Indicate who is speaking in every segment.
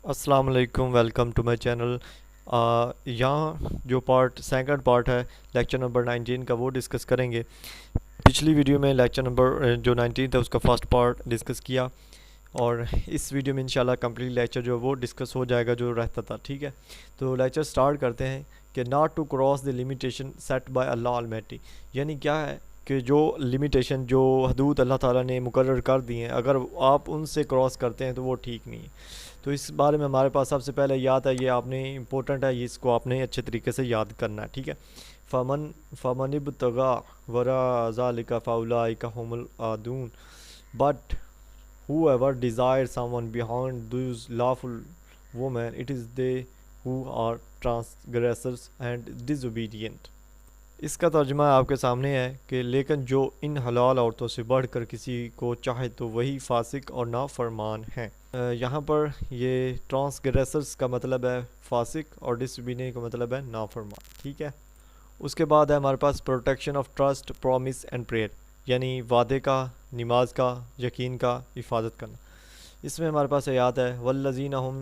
Speaker 1: السلام علیکم، welcome to my channel. یہاں جو سیکنڈ پارٹ ہے لیکچر نمبر 19 کا وہ ڈسکس کریں گے۔ پچھلی ویڈیو میں لیکچر نمبر جو 19 تھا اس کا فرسٹ پارٹ ڈسکس کیا، اور اس ویڈیو میں انشاءاللہ کمپلیٹ لیکچر جو وہ ڈسکس ہو جائے گا جو رہتا تھا، ٹھیک ہے۔ تو لیکچر سٹارٹ کرتے ہیں کہ not to cross the limitation set by Allah Almighty, یعنی کیا ہے کہ جو لمیٹیشن جو حدود اللہ تعالیٰ نے مقرر کر دی ہیں، اگر آپ ان سے کراس کرتے ہیں تو وہ ٹھیک نہیں ہے۔ تو اس بارے میں ہمارے پاس سب سے پہلے یاد ہے، یہ آپ نے امپورٹنٹ ہے، اس کو آپ نے اچھے طریقے سے یاد کرنا ہے، ٹھیک ہے۔ فمن ابتغى وراء ذلك فاولئک هم العادون، but whoever desires someone behind those lawful women, it is they who are transgressors and disobedient۔ اس کا ترجمہ آپ کے سامنے ہے کہ لیکن جو ان حلال عورتوں سے بڑھ کر کسی کو چاہے تو وہی فاسق اور نافرمان ہیں۔ یہاں پر یہ ٹرانسگریسرز کا مطلب ہے فاسق، اور ڈسوبیڈینٹ کا مطلب ہے نافرمان، ٹھیک ہے۔ اس کے بعد ہے ہمارے پاس protection of trust, promise and prayer, یعنی وعدے کا، نماز کا، یقین کا حفاظت کرنا۔ اس میں ہمارے پاس آیات ہے والذین ہم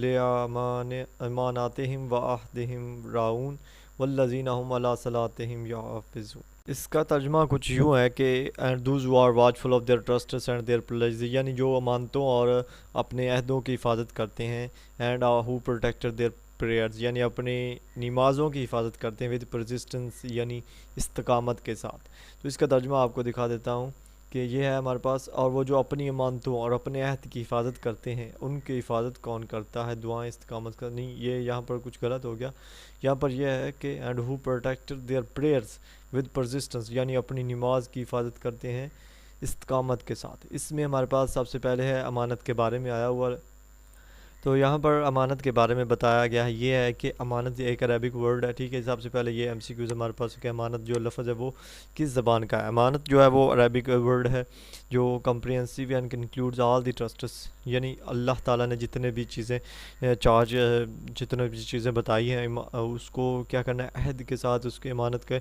Speaker 1: لاماناتہم وعہدہم راعون والذین ہم علی صلاتہم یحافظون۔ اس کا ترجمہ کچھ یوں ہے کہ and those who are watchful of their trusts and their pleas, یعنی جو امانتوں اور اپنے عہدوں کی حفاظت کرتے ہیں، and who protected their prayers, یعنی اپنی نمازوں کی حفاظت کرتے ہیں، ود پرسسٹنس، یعنی استقامت کے ساتھ۔ تو اس کا ترجمہ آپ کو دکھا دیتا ہوں کہ یہ ہے ہمارے پاس، اور وہ جو اپنی امانتوں اور اپنے عہد کی حفاظت کرتے ہیں ان کی حفاظت کون کرتا ہے؟ دعائیں استقامت کا نہیں، یہ یہاں پر کچھ غلط ہو گیا۔ یہاں پر یہ ہے کہ and who protected their prayers with persistence, یعنی اپنی نماز کی حفاظت کرتے ہیں استقامت کے ساتھ۔ اس میں ہمارے پاس سب سے پہلے ہے امانت کے بارے میں آیا ہوا، تو یہاں پر امانت کے بارے میں بتایا گیا ہے، یہ ہے کہ امانت ایک عربک ورڈ ہے، ٹھیک ہے۔ سب سے پہلے یہ MCQs ہمارے پاس کہ امانت جو لفظ ہے وہ کس زبان کا ہے۔ امانت جو ہے وہ عربک ورڈ ہے جو comprehensive and includes all the trusts, یعنی اللہ تعالیٰ نے جتنے بھی چیزیں جتنے بھی چیزیں بتائی ہیں اس کو کیا کرنا ہے، عہد کے ساتھ اس کی امانت کے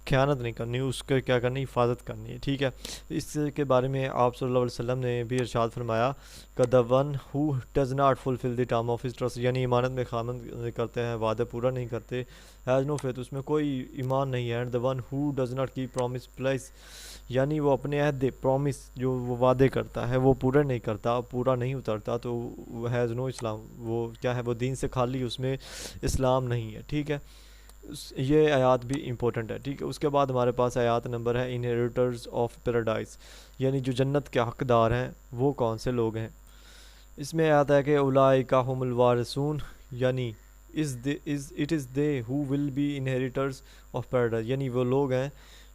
Speaker 1: خیانت نہیں کرنی، اس کے کیا کرنی، حفاظت کرنی ہے، ٹھیک ہے۔ اس کے بارے میں آپ صلی اللہ علیہ وسلم نے بھی ارشاد فرمایا کہ the one who does not fulfill the term of his trust، یعنی ایمانت میں خیانت کرتے ہیں، وعدہ پورا نہیں کرتے، has no faith، اس میں کوئی ایمان نہیں ہے، and the one who does not keep promise place، یعنی وہ اپنے عہد پرومس جو وہ وعدے کرتا ہے وہ پورا نہیں کرتا، پورا نہیں اترتا، تو has no اسلام، وہ کیا ہے، وہ دین سے خالی، اس میں اسلام نہیں ہے، ٹھیک ہے۔ یہ آیات بھی امپورٹنٹ ہے، ٹھیک ہے۔ اس کے بعد ہمارے پاس آیات نمبر ہے انہیریٹرز آف پیراڈائز، یعنی جو جنت کے حقدار ہیں وہ کون سے لوگ ہیں۔ اس میں آتا ہے کہ اولئک ھم الوارثون، یعنی it is they who will be inheritors of paradise، یعنی وہ لوگ ہیں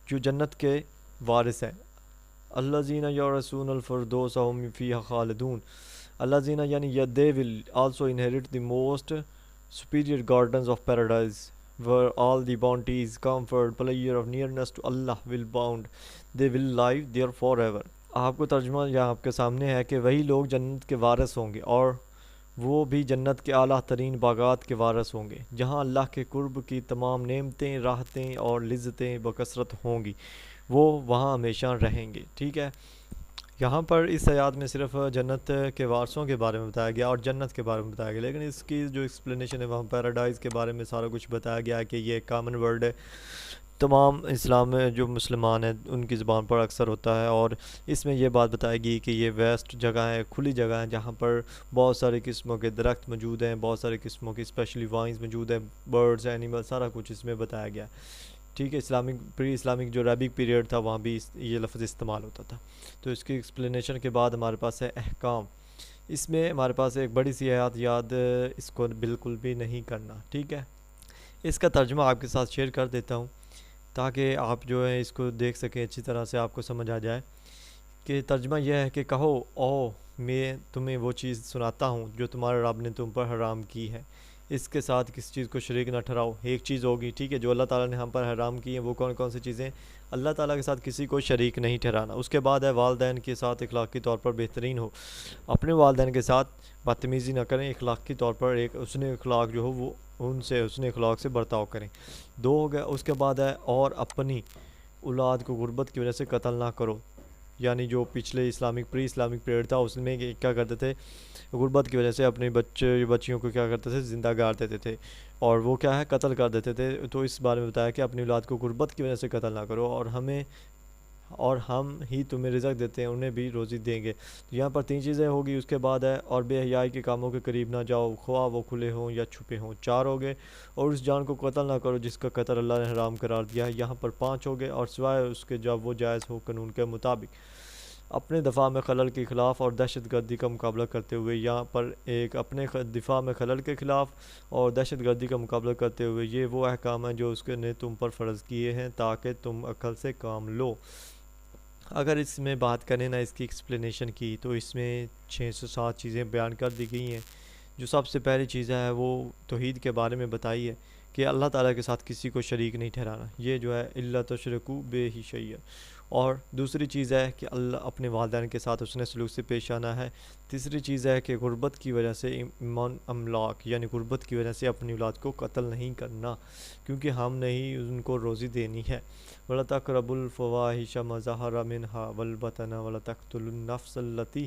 Speaker 1: جو جنت کے وارث ہیں۔ الذین یرثون الفردوس ھم فیہا خالدون، الذین یعنی they will also inherit the most superior gardens of paradise where all the bounties, comfort, pleasure of nearness to Allah will bound, they will live there forever۔ آپ کو ترجمہ یہاں آپ کے سامنے ہے کہ وہی لوگ جنت کے وارث ہوں گے، اور وہ بھی جنت کے اعلیٰ ترین باغات کے وارث ہوں گے، جہاں اللہ کے قرب کی تمام نعمتیں، راحتیں اور لذتیں بکثرت ہوں گی، وہ وہاں ہمیشہ رہیں گے، ٹھیک ہے۔ یہاں پر اس آیات میں صرف جنت کے وارثوں کے بارے میں بتایا گیا اور جنت کے بارے میں بتایا گیا، لیکن اس کی جو ایکسپلینیشن ہے وہاں پیراڈائز کے بارے میں سارا کچھ بتایا گیا ہے کہ یہ ایک کامن ورڈ ہے، تمام اسلام میں جو مسلمان ہیں ان کی زبان پر اکثر ہوتا ہے، اور اس میں یہ بات بتائی گئی کہ یہ ویسٹ جگہ ہے، کھلی جگہ ہے، جہاں پر بہت ساری قسموں کے درخت موجود ہیں، بہت ساری قسموں کی اسپیشلی وائنز موجود ہیں، برڈز، اینیمل، سارا کچھ اس میں بتایا گیا ہے، ٹھیک ہے۔ پری اسلامک جو عربک پیریڈ تھا وہاں بھی یہ لفظ استعمال ہوتا تھا۔ تو اس کی ایکسپلینیشن کے بعد ہمارے پاس ہے احکام۔ اس میں ہمارے پاس ایک بڑی سی آیات یاد، اس کو بالکل بھی نہیں کرنا، ٹھیک ہے۔ اس کا ترجمہ آپ کے ساتھ شیئر کر دیتا ہوں تاکہ آپ جو ہے اس کو دیکھ سکیں، اچھی طرح سے آپ کو سمجھ آ جائے کہ ترجمہ یہ ہے کہ کہو او میں تمہیں وہ چیز سناتا ہوں جو تمہارے رب نے تم پر حرام کی ہے، اس کے ساتھ کسی چیز کو شریک نہ ٹھہراؤ۔ ایک چیز ہوگی، ٹھیک ہے، جو اللہ تعالیٰ نے ہم پر حرام کی ہیں، وہ کون کون سی چیزیں؟ اللہ تعالیٰ کے ساتھ کسی کو شریک نہیں ٹھہرانا۔ اس کے بعد ہے والدین کے ساتھ اخلاقی طور پر بہترین ہو، اپنے والدین کے ساتھ بدتمیزی نہ کریں، اخلاقی طور پر ایک حسن اخلاق جو ہو وہ ان سے حسن اخلاق سے برتاؤ کریں۔ دو ہو گیا۔ اس کے بعد ہے اور اپنی اولاد کو غربت کی وجہ سے قتل نہ کرو، یعنی جو پچھلے پری اسلامک پیریڈ تھا اس میں کیا کرتے تھے، غربت کی وجہ سے اپنے بچیوں کو کیا کرتے تھے، زندہ گار دیتے تھے اور وہ کیا ہے قتل کر دیتے تھے. تو اس بارے میں بتایا کہ اپنی اولاد کو غربت کی وجہ سے قتل نہ کرو، اور ہم ہی تمہیں رزق دیتے ہیں، انہیں بھی روزی دیں گے. تو یہاں پر 3 چیزیں ہوگی. اس کے بعد ہے اور بے حیائی کے کاموں کے قریب نہ جاؤ، خواہ وہ کھلے ہوں یا چھپے ہوں. 4 ہو گئے. اور اس جان کو قتل نہ کرو جس کا قتل اللہ نے حرام قرار دیا ہے. یہاں پر 5 ہو گئے. اور سوائے اس کے جب وہ جائز ہو قانون کے مطابق. اپنے دفاع میں خلل کے خلاف اور دہشت گردی کا مقابلہ کرتے ہوئے. یہاں پر ایک اپنے دفاع میں خلل کے خلاف اور دہشت گردی کا مقابلہ کرتے ہوئے، یہ وہ احکام ہیں جو اس نے تم پر فرض کیے ہیں تاکہ تم عقل سے کام لو. اگر اس میں بات کریں نا اس کی ایکسپلینیشن کی، تو اس میں 6 سے 7 چیزیں بیان کر دی گئی ہیں. جو سب سے پہلی چیز ہے وہ توحید کے بارے میں بتائی ہے کہ اللہ تعالیٰ کے ساتھ کسی کو شریک نہیں ٹھہرانا. یہ جو ہے الا تشرکوا بہ شیئا. اور دوسری چیز ہے کہ اللہ اپنے والدین کے ساتھ حسن سلوک سے پیش آنا ہے. تیسری چیز ہے کہ غربت کی وجہ سے ایمان املاک، یعنی غربت کی وجہ سے اپنی اولاد کو قتل نہیں کرنا، کیونکہ ہم نے ہی ان کو روزی دینی ہے. وَلَا تَقْرَبُوا الْفَوَاحِشَ مَا ظَهَرَ مِنْهَا وَالْبَطْنَ وَلَا تَقْتُلُوا النَّفْسَ الَّتِي.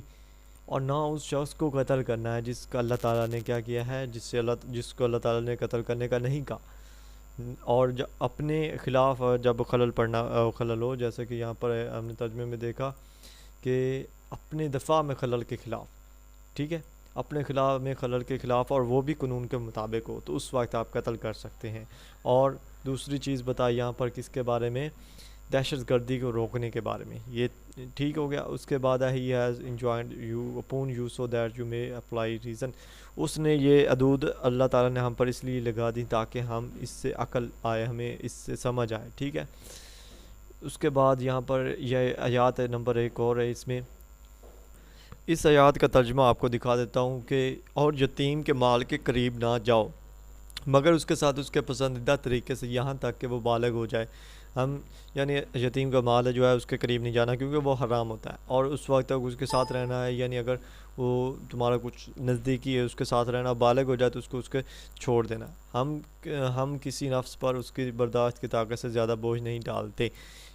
Speaker 1: اور نہ اس شخص کو قتل کرنا ہے جس کا اللہ تعالیٰ نے کیا کیا ہے، جس کو اللہ تعالیٰ نے قتل کرنے کا نہیں کہا. اور اپنے خلاف جب خلل ہو، جیسے کہ یہاں پر ہم نے ترجمے میں دیکھا کہ اپنے دفاع میں خلل کے خلاف، ٹھیک ہے، اپنے خلاف میں خلل کے خلاف اور وہ بھی قانون کے مطابق ہو، تو اس وقت آپ قتل کر سکتے ہیں. اور دوسری چیز بتائی یہاں پر کس کے بارے میں، دہشت گردی کو روکنے کے بارے میں. یہ ٹھیک ہو گیا. اس کے بعد he has enjoined you upon you so that you may apply reason. اس نے یہ حدود اللہ تعالیٰ نے ہم پر اس لیے لگا دی تاکہ ہم اس سے عقل آئے، ہمیں اس سے سمجھ آئے، ٹھیک ہے. اس کے بعد یہاں پر یہ آیات نمبر 1 اور ہے. اس آیات کا ترجمہ آپ کو دکھا دیتا ہوں کہ اور یتیم کے مال کے قریب نہ جاؤ مگر اس کے ساتھ اس کے پسندیدہ طریقے سے یہاں تک کہ وہ بالغ ہو جائے. یعنی یتیم کا مال جو ہے اس کے قریب نہیں جانا کیونکہ وہ حرام ہوتا ہے، اور اس وقت تک اس کے ساتھ رہنا ہے. یعنی اگر وہ تمہارا کچھ نزدیکی ہے اس کے ساتھ رہنا، بالغ ہو جائے تو اس کے چھوڑ دینا. ہم کسی نفس پر اس کی برداشت کی طاقت سے زیادہ بوجھ نہیں ڈالتے.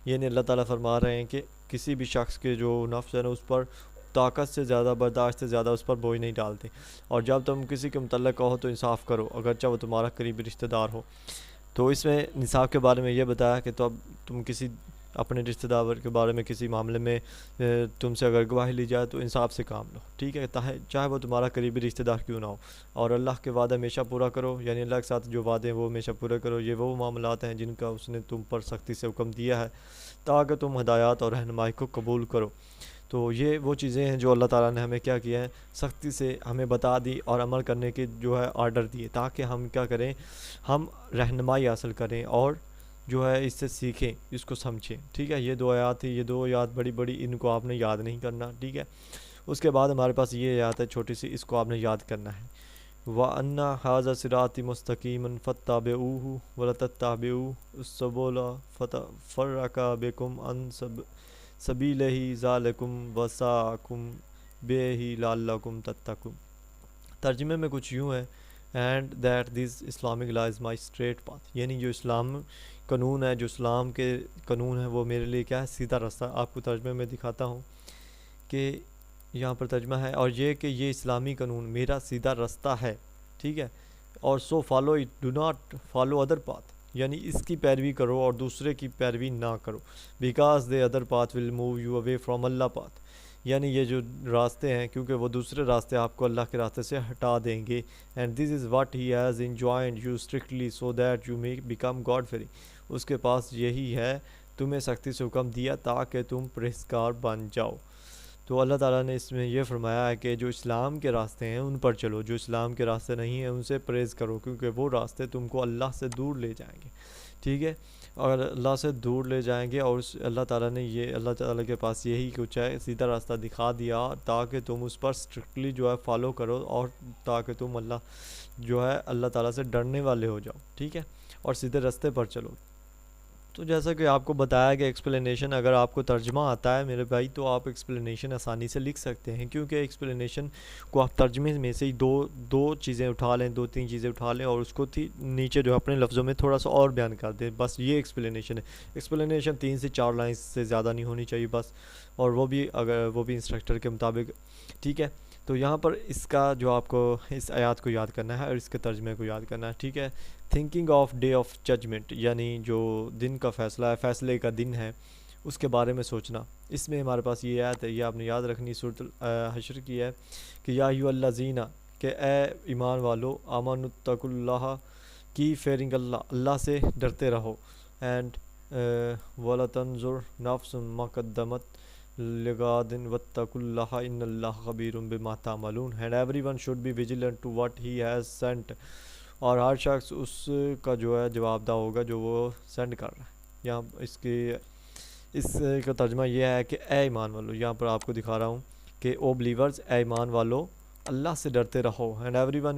Speaker 1: یعنی اللہ تعالیٰ فرما رہے ہیں کہ کسی بھی شخص کے جو نفس ہے نا اس پر طاقت سے زیادہ، برداشت سے زیادہ اس پر بوجھ نہیں ڈالتے. اور جب تم کسی کے متعلق کہو تو انصاف کرو اگرچہ وہ تمہارا قریبی رشتہ دار ہو. تو اس میں انصاف کے بارے میں یہ بتایا کہ تم کسی اپنے رشتہ دار کے بارے میں کسی معاملے میں تم سے اگر گواہی لی جائے تو انصاف سے کام لو، ٹھیک ہے، چاہے وہ تمہارا قریبی رشتہ دار کیوں نہ ہو. اور اللہ کے وعدے ہمیشہ پورا کرو، یعنی اللہ کے ساتھ جو وعدے ہیں وہ ہمیشہ پورے کرو. یہ وہ معاملات ہیں جن کا اس نے تم پر سختی سے حکم دیا ہے تاکہ تم ہدایات اور رہنمائی کو قبول کرو. تو یہ وہ چیزیں ہیں جو اللہ تعالیٰ نے ہمیں کیا کیا ہے، سختی سے ہمیں بتا دی اور عمل کرنے کے جو ہے آرڈر دیے تاکہ ہم کیا کریں، ہم رہنمائی حاصل کریں اور جو ہے اس سے سیکھیں، اس کو سمجھیں، ٹھیک ہے. یہ 2 آیات تھی، یہ 2 آیات بڑی ان کو آپ نے یاد نہیں کرنا، ٹھیک ہے. اس کے بعد ہمارے پاس یہ آیات ہے چھوٹی سی، اس کو آپ نے یاد کرنا ہے. وَأَنَّ هَذَا صِرَاطِي مُسْتَقِيمًا فَاتَّبِعُوهُ وَلَا تَتَّبِعُوا السُّبُلَ فَتَفَرَّقَ بِكُمْ عَنْ سَبِيلِهِ ذَلِكُمْ وَصَاكُمْ بِهِ لَعَلَّكُمْ تَتَّقُونَ. ترجمے میں کچھ یوں ہے، and that this Islamic law is my straight path. یعنی جو اسلام قانون ہے، جو اسلام کے قانون ہے وہ میرے لیے کیا ہے، سیدھا راستہ. آپ کو ترجمے میں دکھاتا ہوں کہ یہاں پر ترجمہ ہے، اور یہ کہ یہ اسلامی قانون میرا سیدھا راستہ ہے، ٹھیک ہے. اور so follow it, do not follow other path. یعنی اس کی پیروی کرو اور دوسرے کی پیروی نہ کرو. Because they other path will move you away from Allah path. یعنی یہ جو راستے ہیں کیونکہ وہ دوسرے راستے آپ کو اللہ کے راستے سے ہٹا دیں گے. And this is what he has enjoined you strictly so that you may become God fearing. اس کے پاس یہی ہے، تمہیں سختی سے حکم دیا تاکہ تم پرہیزگار بن جاؤ. تو اللہ تعالیٰ نے اس میں یہ فرمایا ہے کہ جو اسلام کے راستے ہیں ان پر چلو، جو اسلام کے راستے نہیں ہیں ان سے پرہیز کرو کیونکہ وہ راستے تم کو اللہ سے دور لے جائیں گے، ٹھیک ہے. اور اللہ سے دور لے جائیں گے، اور اللہ تعالیٰ نے اللہ تعالیٰ کے پاس یہی کچھ ہے، سیدھا راستہ دکھا دیا تاکہ تم اس پر اسٹرکٹلی جو ہے فالو کرو اور تاکہ تم اللہ تعالیٰ سے ڈرنے والے ہو جاؤ، ٹھیک ہے، اور سیدھے راستے پر چلو. تو جیسا کہ آپ کو بتایا کہ ایکسپلینیشن اگر آپ کو ترجمہ آتا ہے میرے بھائی تو آپ ایکسپلینیشن آسانی سے لکھ سکتے ہیں، کیونکہ ایکسپلینیشن کو آپ ترجمے میں سے ہی دو چیزیں اٹھا لیں، 2-3 چیزیں اٹھا لیں اور اس کو نیچے جو اپنے لفظوں میں تھوڑا سا اور بیان کر دیں، بس یہ ایکسپلینیشن ہے۔ ایکسپلینیشن 3 سے 4 لائنز سے زیادہ نہیں ہونی چاہیے بس، اور وہ بھی انسٹرکٹر کے مطابق، ٹھیک ہے۔ تو یہاں پر اس کا جو آپ کو اس آیات کو یاد کرنا ہے اور اس کے ترجمے کو یاد کرنا ہے، ٹھیک ہے۔ Thinking of day of judgement, یعنی جو دن کا فیصلہ ہے، فیصلے کا دن ہے، اس کے بارے میں سوچنا۔ اس میں ہمارے پاس یہ آیت ہے، یہ آپ نے یاد رکھنی، سورۃ الحشر کی ہے کہ یا ایھا الذین، کہ اے ایمان والو، آمنوا اتقوا اللہ، کی فیئرنگ اللہ سے ڈرتے رہو، اینڈ وَلَتَنظُرْ نَفْسٌ مَا قَدَّمَتْ لِغَدٍ وَاتَّقُوا اللَّهَ إِنَّ اللَّهَ خَبِيرٌ بِمَا تَعْمَلُونَ، and everyone should be vigilant to what he has sent، اور ہر شخص اس کا جو ہے جواب دہ ہوگا جو وہ سینڈ کر رہا ہے۔ یہاں اس کا ترجمہ یہ ہے کہ اے ایمان والو، یہاں پر آپ کو دکھا رہا ہوں کہ او بلیورز، اے ایمان والو، اللہ سے ڈرتے رہو، and everyone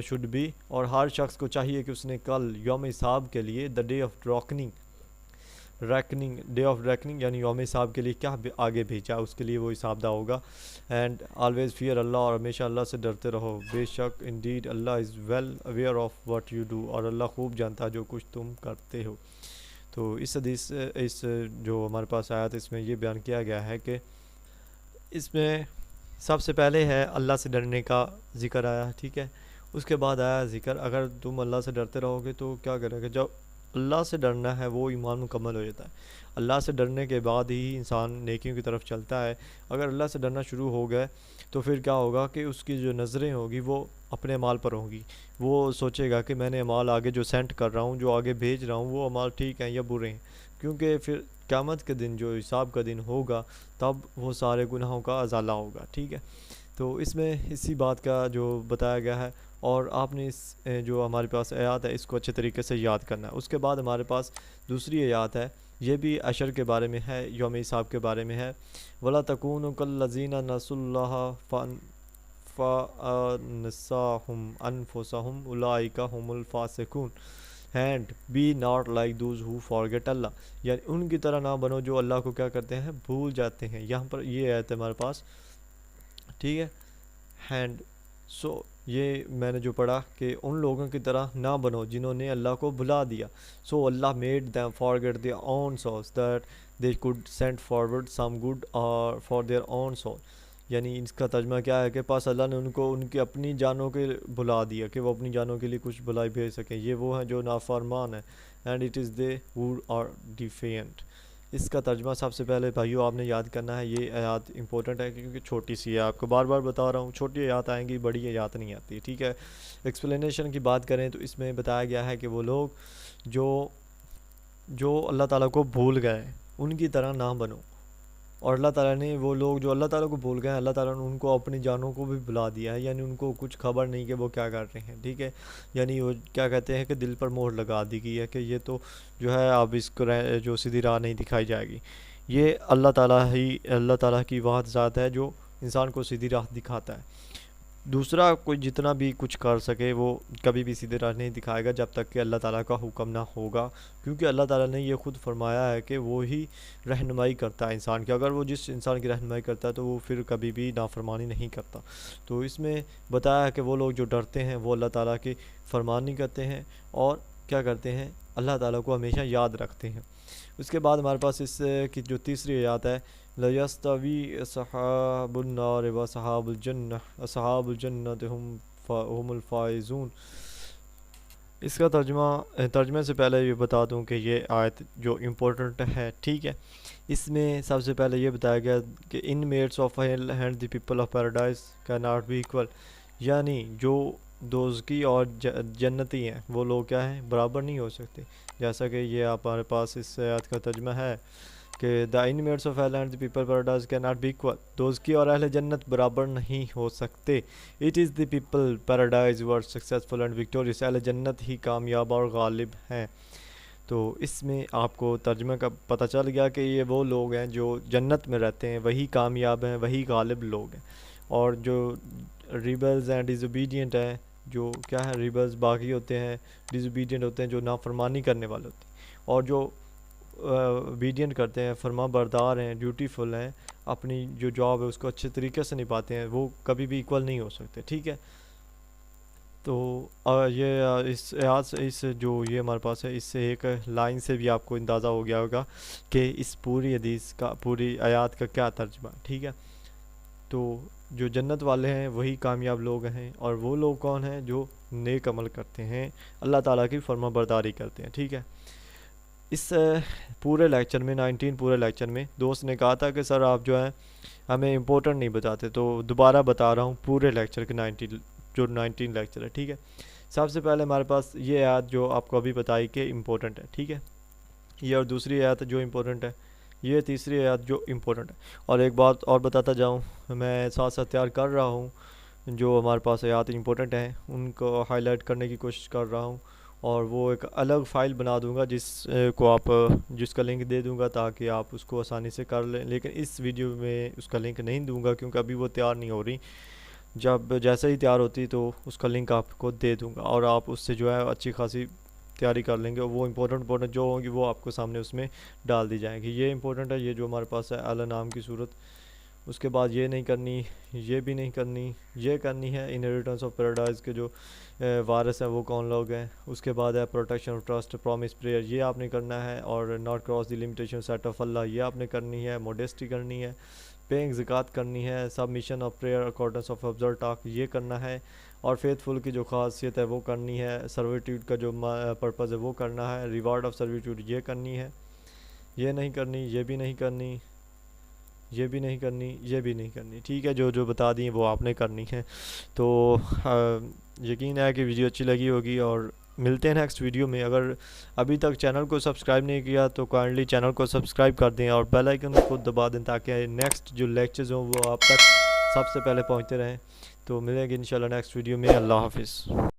Speaker 1: should be, اور ہر شخص کو چاہیے کہ اس نے کل یوم حساب کے لیے، the day of day of reckoning, یعنی یوم حساب کے لیے کیا آگے بھیجا، اس کے لیے وہ حساب دہ ہوگا۔ اینڈ آلویز فیئر اللہ، اور ہمیشہ اللہ سے ڈرتے رہو، بے شک indeed Allah is well aware of what you do, اور اللہ خوب جانتا ہے جو کچھ تم کرتے ہو۔ تو اس حدیث، اس جو ہمارے پاس آیت، اس میں یہ بیان کیا گیا ہے کہ اس میں سب سے پہلے ہے اللہ سے ڈرنے کا ذکر آیا، ٹھیک ہے۔ اس کے بعد آیا ذکر اگر تم اللہ سے ڈرتے رہو گے تو کیا کرے گا، جب اللہ سے ڈرنا ہے وہ ایمان مکمل ہو جاتا ہے۔ اللہ سے ڈرنے کے بعد ہی انسان نیکیوں کی طرف چلتا ہے۔ اگر اللہ سے ڈرنا شروع ہو گئے تو پھر کیا ہوگا کہ اس کی جو نظریں ہوگی وہ اپنے اعمال پر ہوں گی، وہ سوچے گا کہ میں نے اعمال آگے جو سینڈ کر رہا ہوں، جو آگے بھیج رہا ہوں، وہ اعمال ٹھیک ہیں یا برے ہیں، کیونکہ پھر قیامت کے دن جو حساب کا دن ہوگا تب وہ سارے گناہوں کا ازالہ ہوگا، ٹھیک ہے۔ تو اس میں اسی بات کا جو بتایا گیا ہے، اور آپ نے اس جو ہمارے پاس آیات ہے اس کو اچھے طریقے سے یاد کرنا ہے۔ اس کے بعد ہمارے پاس دوسری آیات ہے، یہ بھی عشر کے بارے میں ہے، یوم حساب کے بارے میں ہے۔ وَلَا تَكُونُوا كَالَّذِينَ نَسُوا اللَّهَ فَأَنسَاهُمْ أَنفُسَهُمْ أُولَٰئِكَ هُمُ الْفَاسِقُونَ، and be not like those who forget Allah، یعنی ان کی طرح نہ بنو جو اللہ کو کیا کرتے ہیں، بھول جاتے ہیں۔ یہاں پر یہ آیت ہے ہمارے پاس، ٹھیک ہے۔ اینڈ سو یہ میں نے جو پڑھا کہ ان لوگوں کی طرح نہ بنو جنہوں نے اللہ کو بھلا دیا۔ سو اللہ made them forget their own souls that they could send forward some good or for their own soul، یعنی اس کا ترجمہ کیا ہے کہ پاس اللہ نے ان کو ان کی اپنی جانوں کے بھلا دیا کہ وہ اپنی جانوں کے لیے کچھ بھلائی بھیج سکیں، یہ وہ ہیں جو نافرمان ہیں، and it is they who are defiant۔ اس کا ترجمہ سب سے پہلے بھائیو آپ نے یاد کرنا ہے، یہ آیات امپورٹنٹ ہے کیونکہ چھوٹی سی ہے، آپ کو بار بار بتا رہا ہوں، چھوٹی آیات آئیں گی، بڑی آیات نہیں آتی، ٹھیک ہے۔ ایکسپلینیشن کی بات کریں تو اس میں بتایا گیا ہے کہ وہ لوگ جو اللہ تعالیٰ کو بھول گئے ان کی طرح نہ بنو، اور اللہ تعالیٰ نے وہ لوگ جو اللہ تعالیٰ کو بھول گئے ہیں، اللہ تعالیٰ نے ان کو اپنی جانوں کو بھی بھلا دیا ہے، یعنی ان کو کچھ خبر نہیں کہ وہ کیا کر رہے ہیں، ٹھیک ہے۔ یعنی وہ کیا کہتے ہیں کہ دل پر مہر لگا دی گئی ہے کہ یہ تو جو ہے اب اس کو جو سیدھی راہ نہیں دکھائی جائے گی۔ یہ اللہ تعالیٰ کی واحد ذات ہے جو انسان کو سیدھی راہ دکھاتا ہے۔ دوسرا کوئی جتنا بھی کچھ کر سکے وہ کبھی بھی سیدھی راہ نہیں دکھائے گا جب تک کہ اللہ تعالیٰ کا حکم نہ ہوگا، کیونکہ اللہ تعالیٰ نے یہ خود فرمایا ہے کہ وہ ہی رہنمائی کرتا ہے انسان کی، اگر وہ جس انسان کی رہنمائی کرتا ہے تو وہ پھر کبھی بھی نافرمانی نہیں کرتا۔ تو اس میں بتایا ہے کہ وہ لوگ جو ڈرتے ہیں وہ اللہ تعالیٰ کی فرمانی کرتے ہیں اور کیا کرتے ہیں، اللہ تعالیٰ کو ہمیشہ یاد رکھتے ہیں۔ اس کے بعد ہمارے پاس اس کی جو تیسری آیات ہے، لَيَسْتَوِي أَصْحَابُ النَّارِ وَأَصْحَابُ الْجَنَّةِ أَصْحَابُ الْجَنَّةِ هُمُ الْفَائِزُونَ۔ اس کا ترجمے سے پہلے یہ بتا دوں کہ یہ آیت جو امپورٹنٹ ہے، ٹھیک ہے۔ اس میں سب سے پہلے یہ بتایا گیا کہ inmates of hell and the people of paradise can not be equal, یعنی جو دوزکی اور جنتی ہیں وہ لوگ کیا ہیں، برابر نہیں ہو سکتے، جیسا کہ یہ ہمارے پاس اس آیت کا ترجمہ ہے کہ the inmates of hell and the people paradise can not be equal, دوزکی اور اہل جنت برابر نہیں ہو سکتے۔ It is the people paradise were successful and victorious, اہل جنت ہی کامیاب اور غالب ہیں۔ تو اس میں آپ کو ترجمہ کا پتہ چل گیا کہ یہ وہ لوگ ہیں جو جنت میں رہتے ہیں، وہی کامیاب ہیں، وہی غالب لوگ ہیں، اور جو ریبلز اینڈ ڈیز اوبیڈینٹ ہیں، جو کیا ہے ریبلز باغی ہوتے ہیں، ڈیز اوبیڈینٹ ہوتے ہیں جو نافرمانی کرنے والے ہوتے ہیں، اور جو obedient کرتے ہیں, فرما بردار ہیں, ڈیوٹیفل ہیں, اپنی جو جاب ہے اس کو اچھے طریقے سے نبھاتے ہیں, وہ کبھی بھی ایکول نہیں ہو سکتے. ٹھیک ہے, تو یہ اس آیات سے, اس جو یہ ہمارے پاس ہے, اس سے ایک لائن سے بھی آپ کو اندازہ ہو گیا ہوگا کہ اس پوری حدیث کا, پوری آیات کا کیا ترجمہ. ٹھیک ہے, تو جو جنت والے ہیں وہی کامیاب لوگ ہیں, اور وہ لوگ کون ہیں؟ جو نیک عمل کرتے ہیں, اللہ تعالیٰ کی فرما برداری کرتے ہیں. ٹھیک ہے, اس پورے لیکچر میں 19 پورے لیکچر میں دوست نے کہا تھا کہ سر آپ جو ہیں ہمیں امپورٹنٹ نہیں بتاتے, تو دوبارہ بتا رہا ہوں پورے لیکچر کے 19 لیکچر ہے. ٹھیک ہے, سب سے پہلے ہمارے پاس یہ آیت جو آپ کو ابھی بتائی کہ امپورٹنٹ ہے. ٹھیک ہے, یہ اور دوسری آیت جو امپورٹنٹ ہے, یہ تیسری آیت جو امپورٹنٹ ہے. اور ایک بات اور بتاتا جاؤں, میں ساتھ ساتھ تیار کر رہا ہوں جو ہمارے پاس آیات امپورٹنٹ ہیں ان کو ہائی لائٹ کرنے کی کوشش کر رہا ہوں, اور وہ ایک الگ فائل بنا دوں گا جس کا لنک دے دوں گا تاکہ آپ اس کو آسانی سے کر لیں. لیکن اس ویڈیو میں اس کا لنک نہیں دوں گا کیونکہ ابھی وہ تیار نہیں ہو رہی. جب جیسے ہی تیار ہوتی تو اس کا لنک آپ کو دے دوں گا, اور آپ اس سے جو ہے اچھی خاصی تیاری کر لیں گے. وہ امپورٹنٹ جو ہوں گی وہ آپ کو سامنے اس میں ڈال دی جائیں گی. یہ امپورٹنٹ ہے, یہ جو ہمارے پاس ہے الانعام کی صورت. اس کے بعد یہ نہیں کرنی, یہ بھی نہیں کرنی, یہ کرنی ہے انہیریٹنس آف پیراڈائز کے جو وارث ہیں وہ کون لوگ ہیں. اس کے بعد ہے protection of trust, promise prayer, یہ آپ نے کرنا ہے, اور not cross the limitation set of Allah, یہ آپ نے کرنی ہے. موڈیسٹی کرنی ہے, پیئنگ زکوٰۃ کرنی ہے, submission of prayer accordance of Afzal talk, یہ کرنا ہے. اور فیتھ فل کی جو خاصیت ہے وہ کرنی ہے. سرویٹیوڈ کا جو پرپز ہے وہ کرنا ہے. ریوارڈ آف سرویٹیوڈ یہ کرنی ہے. یہ نہیں کرنی, یہ بھی نہیں کرنی, یہ بھی نہیں کرنی, یہ بھی نہیں کرنی. ٹھیک ہے, جو بتا دیں وہ آپ نے کرنی ہے. تو یقین ہے کہ ویڈیو اچھی لگی ہوگی, اور ملتے ہیں نیکسٹ ویڈیو میں. اگر ابھی تک چینل کو سبسکرائب نہیں کیا تو کائنڈلی چینل کو سبسکرائب کر دیں, اور بیل آئیکن کو دبا دیں تاکہ نیکسٹ جو لیکچرز ہوں وہ آپ تک سب سے پہلے پہنچتے رہیں. تو ملیں گے انشاءاللہ نیکسٹ ویڈیو میں. اللہ حافظ.